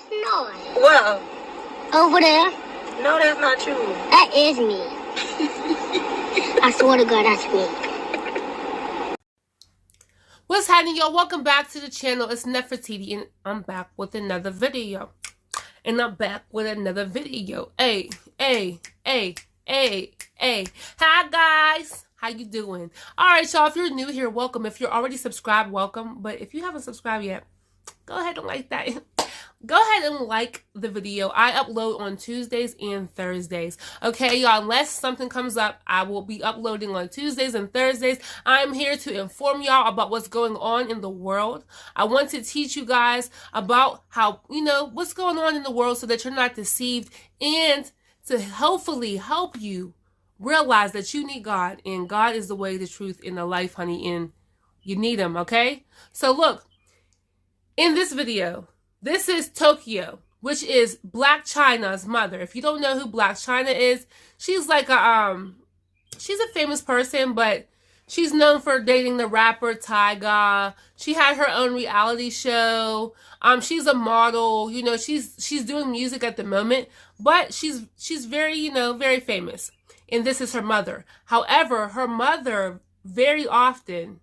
noise? Well, over there. No, that's not you. That is me. I swear to God, that's me. What's happening, y'all? Welcome back to the channel. It's Nefertiti, and I'm back with another video. Hey. Hi, guys. How you doing? All right, y'all. If you're new here, welcome. If you're already subscribed, welcome. But if you haven't subscribed yet, go ahead and like that. Go ahead and like the video. I upload on Tuesdays and Thursdays. Okay, y'all, unless something comes up, I will be uploading on Tuesdays and Thursdays. I'm here to inform y'all about what's going on in the world. I want to teach you guys about how, what's going on in the world so that you're not deceived, and to hopefully help you realize that you need God, and God is the way, the truth, and the life, honey, and you need him, okay? So look, in this video, this is Tokyo, which is Blac Chyna's mother. If you don't know who Blac Chyna is, she's like she's a famous person, but she's known for dating the rapper Tyga. She had her own reality show. She's a model. She's doing music at the moment, but she's very, very famous. And this is her mother. However, her mother very often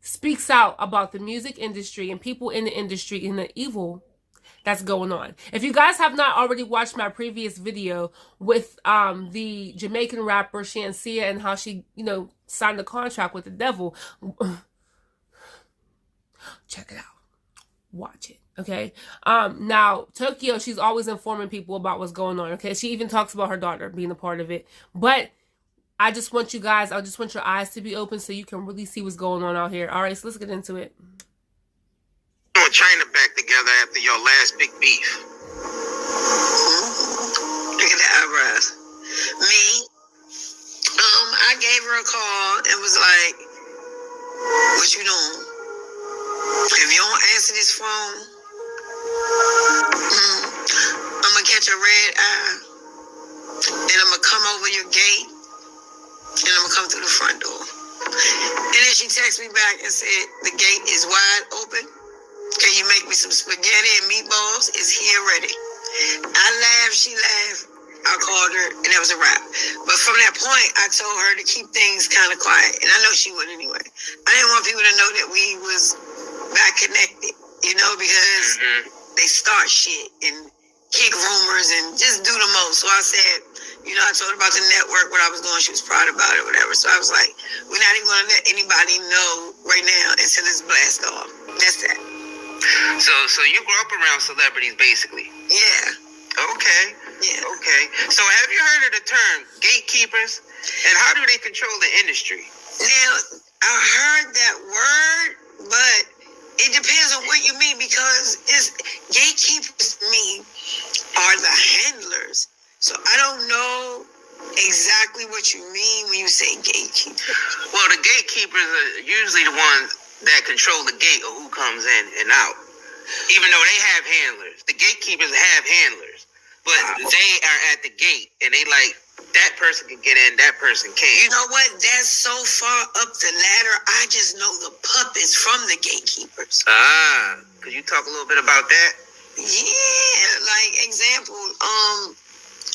speaks out about the music industry and people in the industry and the evil that's going on. If you guys have not already watched my previous video with the Jamaican rapper Shansia and how she, signed a contract with the devil, check it out. Watch it, okay? Now, Tokyo, she's always informing people about what's going on, okay? She even talks about her daughter being a part of it. But I just want you guys, I just want your eyes to be open so you can really see what's going on out here. All right, so let's get into it. China back together after your last big beef. Look at the eyebrows. Me, I gave her a call and was like, "What you doing? If you don't answer this phone, I'm gonna catch a red eye, and I'm gonna come over your gate, and I'm gonna come through the front door." And then she texted me back and said, "The gate is wide open. Can you make me some spaghetti and meatballs? It's here ready." I laughed, she laughed, I called her, and that was a wrap. But from that point, I told her to keep things kind of quiet, and I know she would anyway. I didn't want people to know that we was back connected, because they start shit and kick rumors and just do the most. So I said, I told her about the network, what I was doing. She was proud about it, whatever. So I was like, we're not even going to let anybody know right now until it's blast off. That's that. So you grew up around celebrities, basically. Yeah. Okay. Yeah. Okay. So have you heard of the term gatekeepers? And how do they control the industry? Now, I heard that word, but it depends on what you mean, because gatekeepers to me are the handlers. So I don't know exactly what you mean when you say gatekeeper. Well, the gatekeepers are usually the ones that control the gate of who comes in and out. Even though they have handlers. The gatekeepers have handlers. But they are at the gate, and they like, that person can get in, that person can't. You know what? That's so far up the ladder, I just know the puppets from the gatekeepers. Could you talk a little bit about that? Yeah, like example,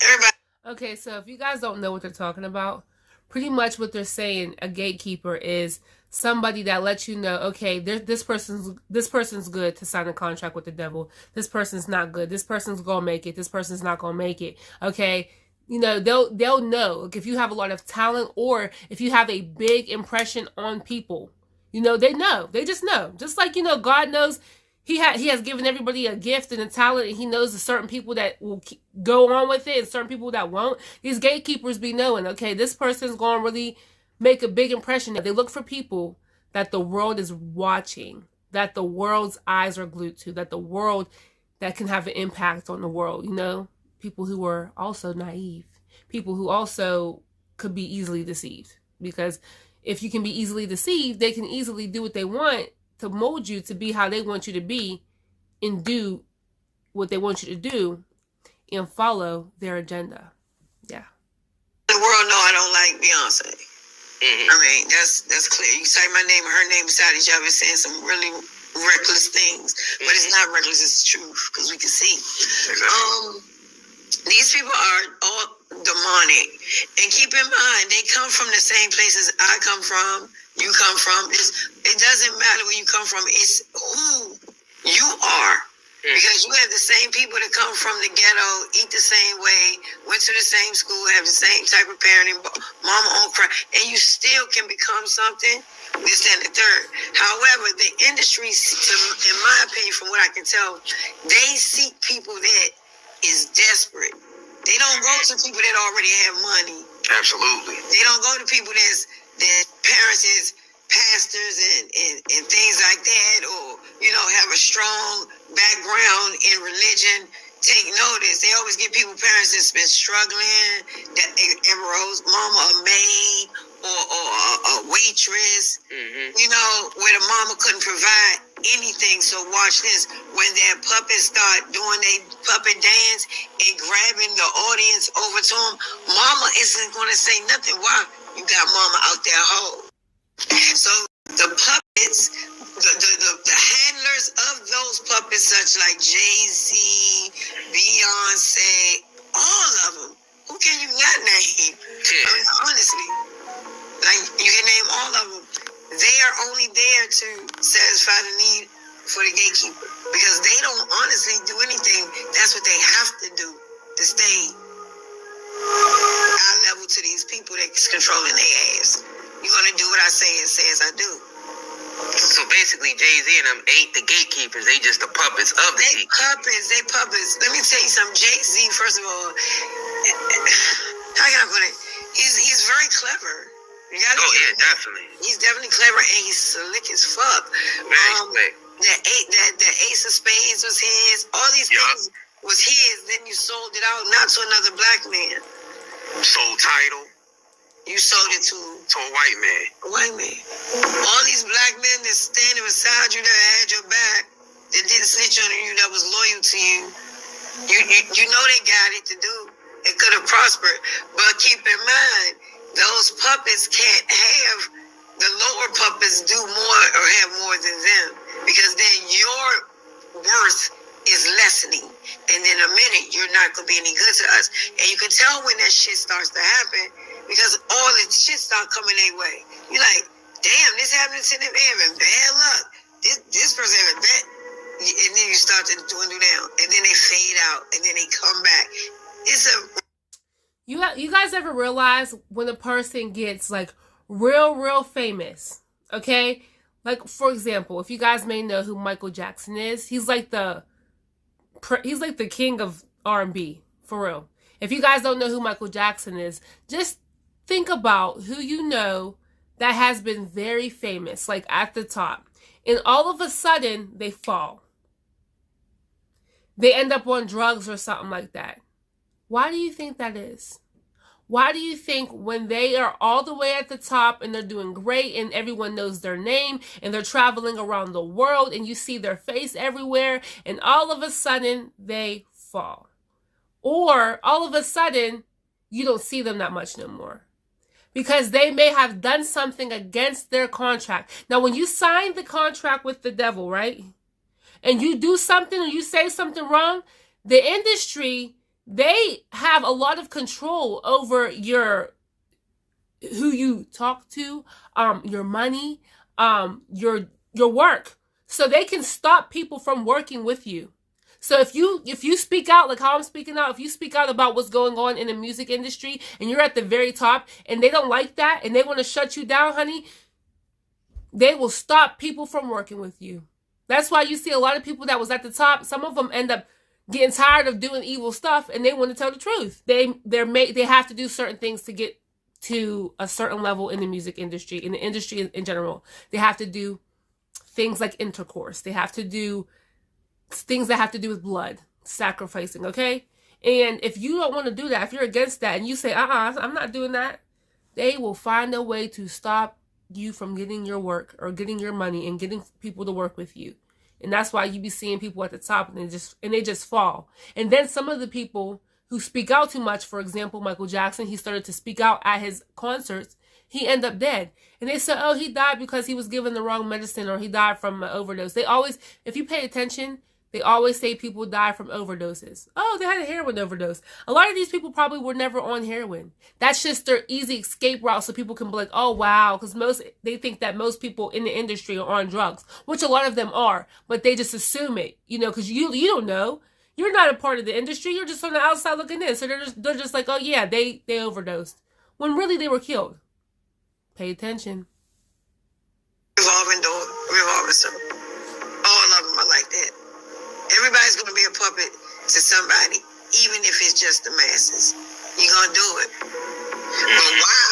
everybody. Okay, so if you guys don't know what they're talking about, pretty much what they're saying, a gatekeeper is somebody that lets you know, okay, this person's good to sign a contract with the devil. This person's not good. This person's gonna make it. This person's not gonna make it. Okay, they'll know. Like, if you have a lot of talent, or if you have a big impression on people, they know. They just know. Just like God knows. He has given everybody a gift and a talent, and he knows the certain people that will go on with it and certain people that won't. These gatekeepers be knowing, okay, this person's going to really make a big impression. They look for people that the world is watching, that the world's eyes are glued to, that the world that can have an impact on the world, people who are also naive, people who also could be easily deceived. Because if you can be easily deceived, they can easily do what they want to mold you to be how they want you to be, and do what they want you to do, and follow their agenda. Yeah. The world know I don't like Beyonce. I mean, that's clear. You say my name and her name beside each other, saying some really reckless things, but it's not reckless, it's the truth, because we can see. Exactly. These people are all demonic. And keep in mind, they come from the same places I come from, you come from. It doesn't matter where you come from, it's who you are. Because you have the same people that come from the ghetto, eat the same way, went to the same school, have the same type of parenting, mama on crack, and you still can become something, this, that, and the third. However, the industry, in my opinion, from what I can tell, they seek people that is desperate. They don't go to people that already have money. Absolutely. They don't go to people that parents is pastors and things like that, or, have a strong background in religion. Take notice. They always get people, parents that's been struggling, that ever mama a maid or a waitress, where the mama couldn't provide anything. So watch this. When that puppet start doing their puppet dance and grabbing the audience over to them, mama isn't going to say nothing. Why? You got mama out there whole. So the puppets, the handlers of those puppets, such like Jay-Z, Beyonce, all of them. Who can you not name? I mean, honestly, like you can name all of them. They are only there to satisfy the need for the gatekeeper, because they don't honestly do anything. That's what they have to do to stay eye level to these people that's controlling their ass. You're going to do what I say and say as I do. So basically, Jay-Z and them ain't the gatekeepers. They just the puppets of the gatekeepers. They puppets. Let me tell you something. Jay-Z, first of all, how can I put it? He's very clever. Definitely. He's definitely clever, and he's slick as fuck. Very slick. The Ace of Spades was his. All these things was his. Then you sold it out, not to another black man. Sold Tidal. You sold it to a white man. A white man. All these black men that's standing beside you, that had your back, that didn't snitch on you, that was loyal to you. You know they got it to do. It could have prospered. But keep in mind, those puppets can't have the lower puppets do more or have more than them. Because then your worth is lessening. And in a minute, you're not going to be any good to us. And you can tell when that shit starts to happen, because all the shit start coming their way. You're like, damn, this happened to them. Having bad luck. This person having bad. And then you start to dwindle down. And then they fade out. And then they come back. It's a... You guys ever realize when a person gets like real famous? Okay? Like, for example, if you guys may know who Michael Jackson is, he's like the king of R&B, for real. If you guys don't know who Michael Jackson is, just think about who you know that has been very famous, like at the top. And all of a sudden, they fall. They end up on drugs or something like that. Why do you think that is? Why do you think when they are all the way at the top and they're doing great and everyone knows their name and they're traveling around the world and you see their face everywhere and all of a sudden they fall? Or all of a sudden you don't see them that much no more? Because they may have done something against their contract. Now, when you sign the contract with the devil, right? And you do something or you say something wrong, the industry, they have a lot of control over who you talk to, your money, your work. So they can stop people from working with you. So if you speak out like how I'm speaking out, if you speak out about what's going on in the music industry and you're at the very top and they don't like that and they want to shut you down, honey, they will stop people from working with you. That's why you see a lot of people that was at the top, some of them end up getting tired of doing evil stuff and they want to tell the truth. They have to do certain things to get to a certain level in the music industry, in the industry in general. They have to do things like intercourse. They have to do things that have to do with blood, sacrificing, okay? And if you don't want to do that, if you're against that and you say, I'm not doing that, they will find a way to stop you from getting your work or getting your money and getting people to work with you. And that's why you be seeing people at the top and they just fall. And then some of the people who speak out too much, for example, Michael Jackson, he started to speak out at his concerts. he ended up dead. And they said, oh, he died because he was given the wrong medicine or he died from an overdose. They always, if you pay attention, they always say people die from overdoses. Oh, they had a heroin overdose. A lot of these people probably were never on heroin. That's just their easy escape route so people can be like, oh, wow. Because they think that most people in the industry are on drugs, which a lot of them are. But they just assume it, you know, because you don't know. You're not a part of the industry. You're just on the outside looking in. So they're just like, oh, yeah, they overdosed. When really they were killed. Pay attention. Revolving door, revolving circle. All of them are like that. Everybody's going to be a puppet to somebody, even if it's just the masses. You're going to do it. But why?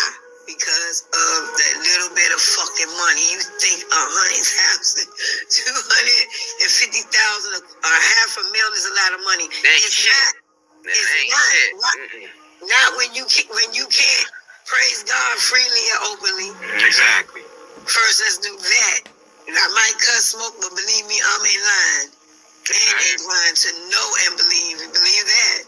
Because of that little bit of fucking money. You think 100,000, 250,000, or $500,000 is a lot of money. It's not. It's not when you can't praise God freely and openly. Exactly. First, let's do that. I might cuss smoke, but believe me, I'm in line. And inclined to know and believe that.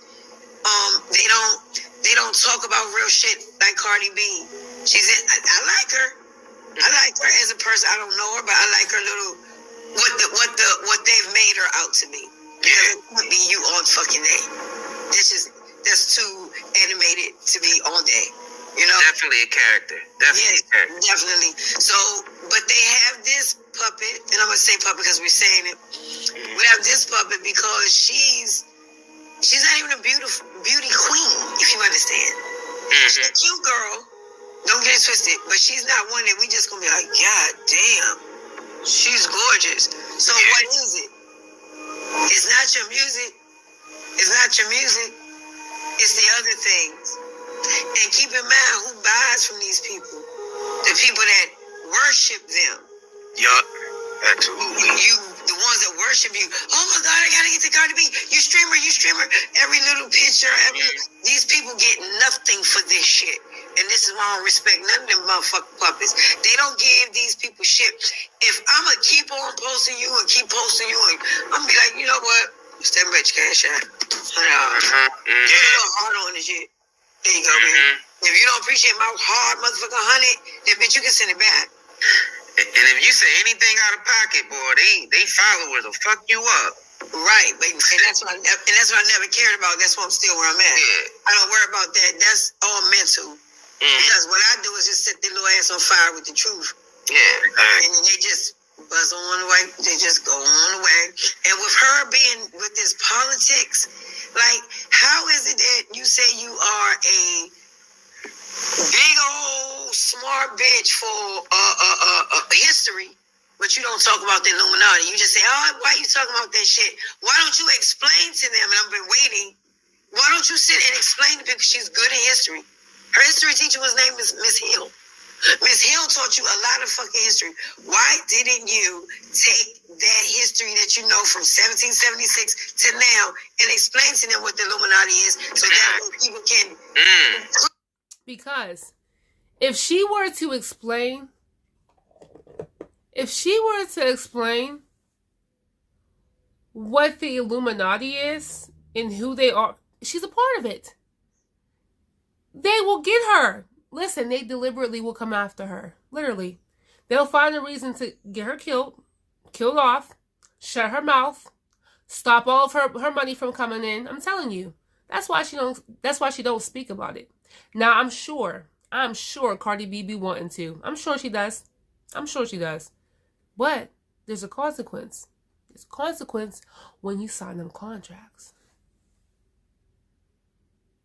They don't talk about real shit like Cardi B. I like her. I like her as a person. I don't know her, but I like her little what they've made her out to be. Because it could be you all fucking day. That's too animated to be all day. You know? Definitely a character. Definitely. So, but they have this puppet, and I'm gonna say puppet because we're saying it. We have this puppet because she's not even a beauty queen, if you understand. She's a cute girl. Don't get it twisted, but she's not one that we just gonna be like, God damn, she's gorgeous. So what is it? It's not your music. It's not your music. It's the other things. And keep in mind who buys from these people. The people that worship them. Yup, absolutely. The ones that worship you. Oh my God, I gotta get to Cardi B. You streamer. Every little picture, these people get nothing for this shit. And this is why I don't respect none of them motherfucking puppets. They don't give these people shit. If I'm gonna keep on posting you and keep posting you, and I'm gonna be like, you know what? It's that rich cash out. $100. Get a little hard on the shit. There you go, man. If you don't appreciate my hard motherfucking 100, then bitch, you can send it back. And if you say anything out of pocket, boy, they followers will fuck you up. Right, but and that's what I never cared about. That's why I'm still where I'm at. Yeah. I don't worry about that. That's all mental. Because what I do is just set their little ass on fire with the truth. Yeah. And then they just buzz on the way. They just go on the way. And with her being with this politics, like, how is it that you say you are a big old smart bitch for history, but you don't talk about the Illuminati? You just say, oh, why are you talking about that shit? Why don't you explain to them? And I've been waiting. Why don't you sit and explain to people she's good in history? Her history teacher was named Miss Hill. Miss Hill taught you a lot of fucking history. Why didn't you take that history that you know from 1776 to now and explain to them what the Illuminati is so that way people can... Because if she were to explain what the Illuminati is and who they are, she's a part of it. They will get her. Listen, they deliberately will come after her. Literally. They'll find a reason to get her killed off, shut her mouth, stop all of her money from coming in. I'm telling you. That's why she don't speak about it. Now, I'm sure Cardi B be wanting to. I'm sure she does. But there's a consequence. There's a consequence when you sign them contracts.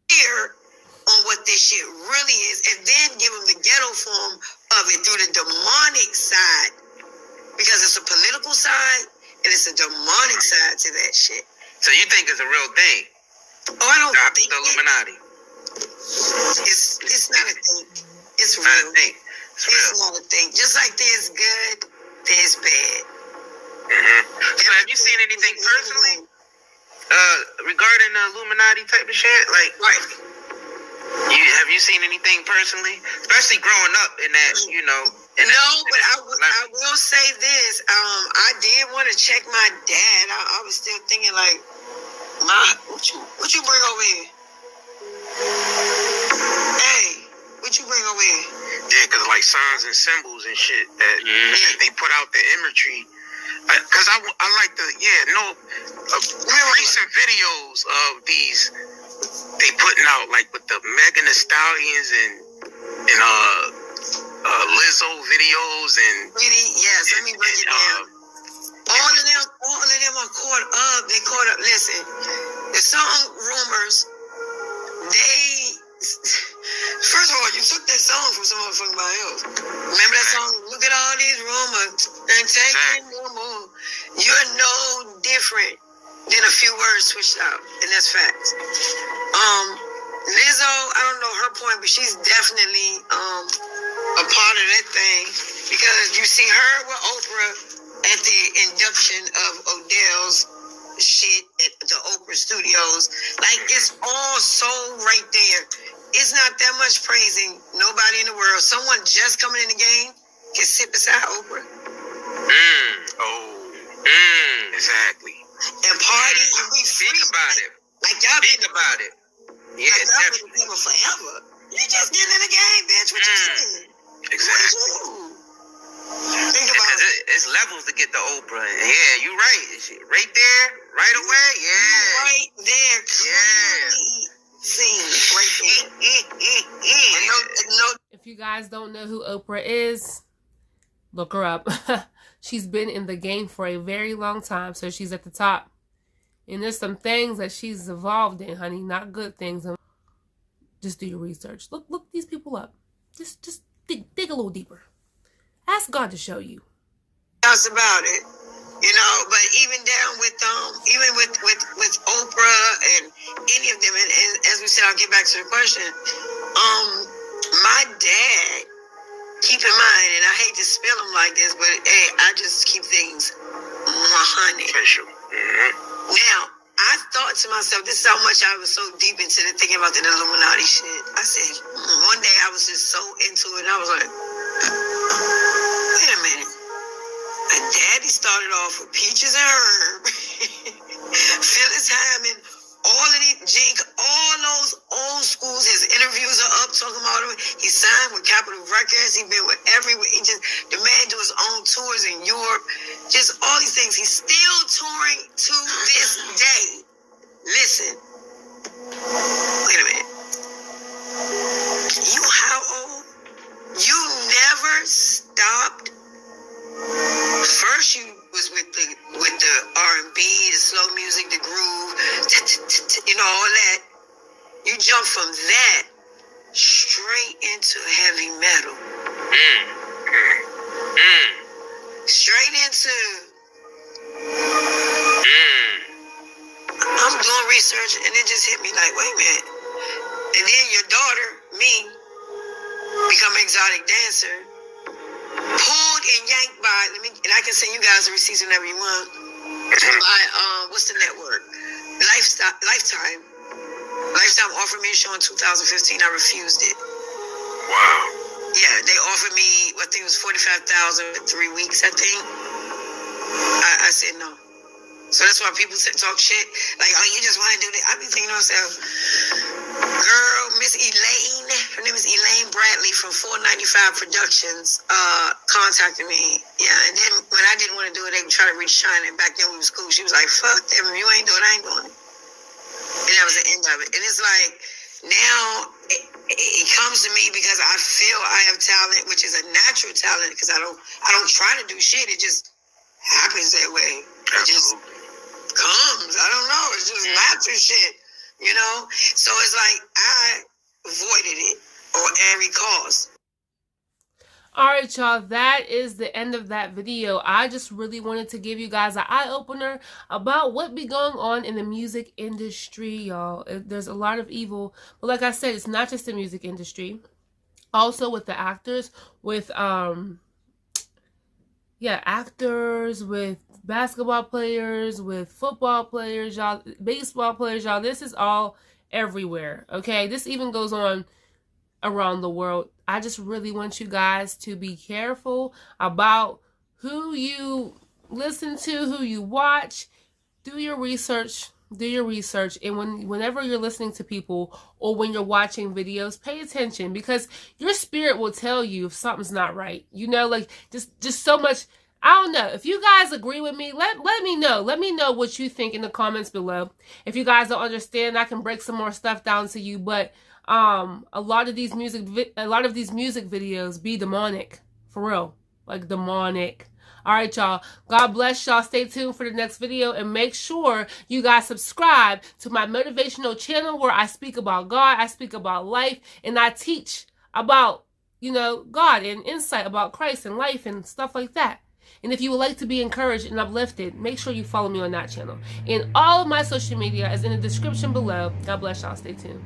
Here on what this shit really is, and then give them the ghetto form of it through the demonic side, because it's a political side and it's a demonic side to that shit. So you think it's a real thing? Oh, I don't think the Illuminati. It's not a thing. It's real. Not a thing. It's not a thing. Just like there's good, there's bad. So have you seen anything personally regarding the Illuminati type of shit? Like, right. Have you seen anything personally, especially growing up in that, you know? No, but I will say this. I did want to check my dad. I was still thinking like, what you bring over here? Hey, what you bring over here? Yeah, because like signs and symbols and shit that they put out the imagery. Because I like recent videos of these they putting out like with the Megan Thee Stallions and Lizzo videos and yes, let me break it down. All of them are caught up. They caught up. Listen, the song Rumors, first of all, you took that song from some motherfucking body else. Remember that song? Look at all these rumors and taking no more. You're no different than a few words switched out, and that's facts. Lizzo, I don't know her point, but she's definitely a part of that thing because you see her with Oprah at the induction of Odell's shit at the Oprah Studios. Like, it's all so right there. It's not that much praising nobody in the world. Someone just coming in the game can sit beside Oprah. Exactly. And party and be free. Think about it. Like y'all Think about it. Yeah, like y'all been together forever. You just getting in the game, bitch. What you saying? Exactly. Think about it. It's levels to get to Oprah. Yeah, you're right. Right there, right away. Yeah. Right there. Clearly seen. Right there. If you guys don't know who Oprah is, look her up. She's been in the game for a very long time, so she's at the top. And there's some things that she's evolved in, honey, not good things. Just do your research. Look these people up. Just dig a little deeper. Ask God to show you. That's about it. You know, but even down with Oprah and any of them, and as we said, I'll get back to the question. My dad, keep in mind, and I hate to spill them like this, but hey, I just keep things 100. Now, I thought to myself, this is how much I was so deep into the thinking about the Illuminati shit. I said, one day I was just so into it, and I was like, wait a minute. And Daddy started off with Peaches and Herb, Phyllis Hammond, all of these, Jink, all those old schools. His interviews are up talking about him. He signed with Capitol Records. He been with everywhere. The man do his own tours in Europe. Just all these things. He's still touring to this day. Listen. Wait a minute. You how old? You never stopped. First you was with the R&B, the slow music, the groove, you know, all that. You jump from that straight into heavy metal. Straight into I'm doing research and it just hit me like, wait a minute. And then your daughter, me, become an exotic dancer. Pulled and yanked by, and I can send you guys the receipts whenever you want. By what's the network? Lifetime. Lifetime offered me a show in 2015. I refused it. Wow. Yeah, they offered me, I think it was $45,000 for 3 weeks. I think. I said no. So that's why people talk shit like, oh, you just want to do that. I be thinking to myself, girl, Miss Elaine, her name is Elaine Bradley from 495 Productions, contacted me. Yeah, and then when I didn't want to do it, they would try to reach China. And back then we was cool. She was like, fuck them, you ain't doing it, I ain't doing it. And that was the end of it. And it's like, now it comes to me because I feel I have talent, which is a natural talent, because I don't try to do shit. It just happens that way. It just comes. I don't know. It's just natural shit, you know? So it's like I avoided it at every cost. All right, y'all, that is the end of that video. I just really wanted to give you guys an eye-opener about what be going on in the music industry, y'all. There's a lot of evil, but like I said, it's not just the music industry. Also with the actors, with actors, with basketball players, with football players, y'all, baseball players, y'all. This is all everywhere, okay? This even goes on around the world. I just really want you guys to be careful about who you listen to, who you watch. Do your research do your research, and whenever you're listening to people or when you're watching videos, pay attention, because your spirit will tell you if something's not right. You know, like just so much. I don't know. If you guys agree with me, let me know. Let me know what you think in the comments below. If you guys don't understand, I can break some more stuff down to you. But a lot of these music videos be demonic, for real, like demonic. All right, y'all. God bless y'all. Stay tuned for the next video, and make sure you guys subscribe to my motivational channel where I speak about God, I speak about life, and I teach about, you know, God and insight about Christ and life and stuff like that. And if you would like to be encouraged and uplifted, make sure you follow me on that channel. And all of my social media is in the description below. God bless y'all. Stay tuned.